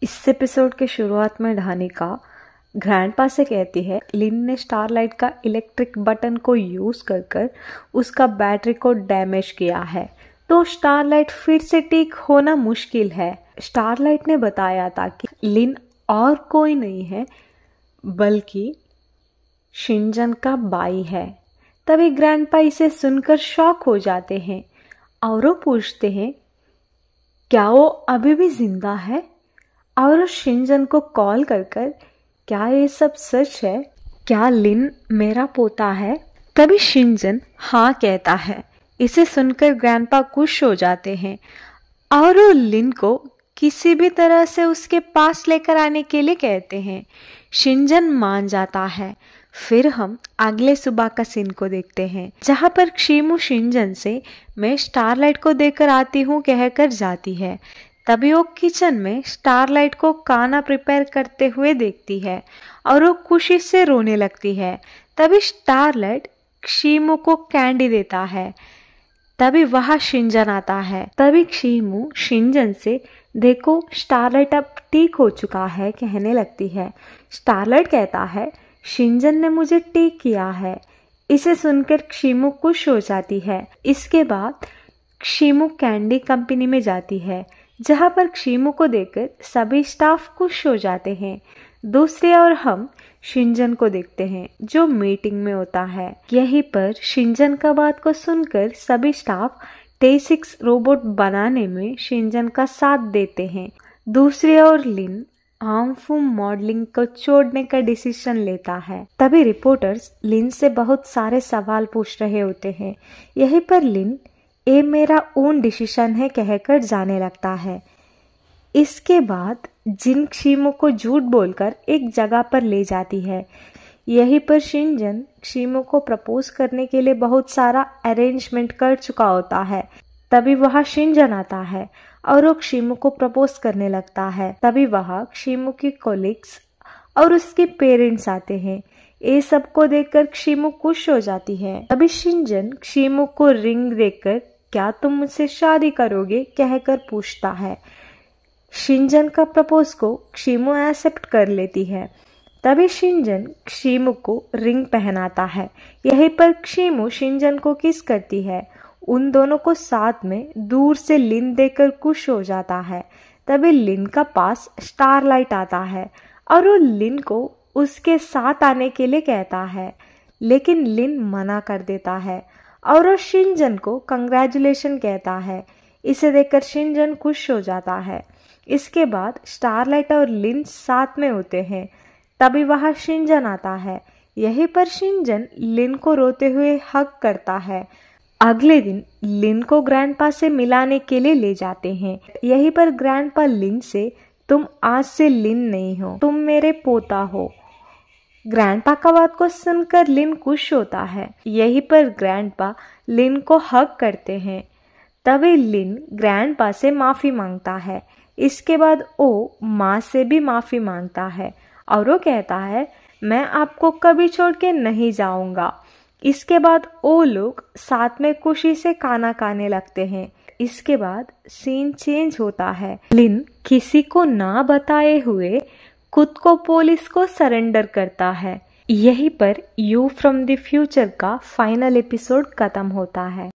इस एपिसोड के शुरुआत में ढानिका ग्रैंडपा से कहती है लिन ने स्टारलाइट का इलेक्ट्रिक बटन को यूज कर उसका बैटरी को डैमेज किया है, तो स्टारलाइट फिर से ठीक होना मुश्किल है। स्टारलाइट ने बताया था कि लिन और कोई नहीं है बल्कि शिनजन का भाई है। तभी ग्रैंडपा इसे सुनकर शॉक हो जाते हैं और वो पूछते हैं क्या वो अभी भी जिंदा है, और शिनजन को कॉल कर क्या ये सब सच है, क्या लिन मेरा पोता है। तभी शिनजन हाँ कहता है। इसे सुनकर ग्रैंडपा खुश हो जाते हैं और वो लिन को किसी भी तरह से उसके पास लेकर आने के लिए कहते हैं। शिनजन मान जाता है। फिर हम अगले सुबह का सीन को देखते हैं, जहां पर क्षिमु शिनजन से मैं स्टारलाइट को देकर आती हूँ कहकर जाती है। तभी वो किचन में स्टारलाइट को खाना प्रिपेयर करते हुए देखती है और वो खुशी से रोने लगती है। तभी स्टारलाइट क्षिमु को कैंडी देता है। तभी वहां शिनजन आता है। तभी क्षिमु शिनजन से देखो स्टारलाइट अब ठीक हो चुका है कहने लगती है। स्टारलाइट कहता है शिनजन ने मुझे ठीक किया है। इसे सुनकर क्षिमु खुश हो जाती है। इसके बाद क्षिमु कैंडी कंपनी में जाती है, जहां पर क्षिमु को देखकर सभी स्टाफ खुश हो जाते हैं। दूसरी ओर हम शिनजन को देखते हैं जो मीटिंग में होता है। यहीं पर शिनजन का बात को सुनकर सभी स्टाफ T6 रोबोट बनाने में शिनजन का साथ देते हैं। दूसरी ओर लिन हार्मफुल मॉडलिंग को छोड़ने का डिसीजन लेता है। तभी रिपोर्टर्स लिन से बहुत सारे सवाल पूछ रहे होते हैं। यहीं पर लिन ये मेरा ओन डिसीजन है कहकर जाने लगता है। इसके बाद जिन क्षिमु को झूठ बोलकर एक जगह पर ले जाती है। यहीं पर शिनजन क्षिमु को प्रपोज करने के लिए बहुत सारा अरेंजमेंट कर चुका होता है। तभी वहां शिनजन आता है और वो क्षिमु को प्रपोज करने लगता है। तभी वहां क्षिमु की कोलिग्स और उसके पेरेंट्स आते हैं। ये सबको देखकर क्षिमु खुश हो जाती है। तभी शिनजन क्षिमु को रिंग देकर क्या तुम मुझसे शादी करोगे कहकर पूछता है। शिनजन का प्रपोज को क्षिमु एक्सेप्ट कर लेती है। तभी शिनजन क्षिमु को रिंग पहनाता है। यहीं पर क्षिमु शिनजन को किस करती है। उन दोनों को साथ में दूर से लिन देखकर खुश हो जाता है। तभी लिन का पास स्टारलाइट आता है और वो लिन को उसके साथ आने के लिए कहता है, लेकिन लिन मना कर देता है और वो शिनजन को कंग्रेचुलेशन कहता है। इसे देखकर शिनजन खुश हो जाता है। इसके बाद स्टारलाइट और लिन साथ में होते हैं। तभी वहां शिनजन आता है। यहीं पर शिनजन लिन को रोते हुए हग करता है। अगले दिन लिन को ग्रैंडपा से मिलाने के लिए ले जाते हैं। यहीं पर ग्रैंडपा लिन से तुम आज से लिन नहीं हो, तुम मेरे पोता हो। ग्रैंडपा का बात को सुनकर लिन खुश होता है। यहीं पर ग्रैंडपा लिन को हग करते हैं। तभी लिन ग्रैंडपा से माफी मांगता है। इसके बाद वो माँ से भी माफी मांगता है और वो कहता है मैं आपको कभी छोड़ के नहीं जाऊंगा। इसके बाद वो लोग साथ में खुशी से खाना खाने लगते हैं। इसके बाद सीन चेंज होता है। लिन किसी को ना बताए हुए खुद को पुलिस को सरेंडर करता है। यहीं पर यू फ्रॉम द फ्यूचर का फाइनल एपिसोड खत्म होता है।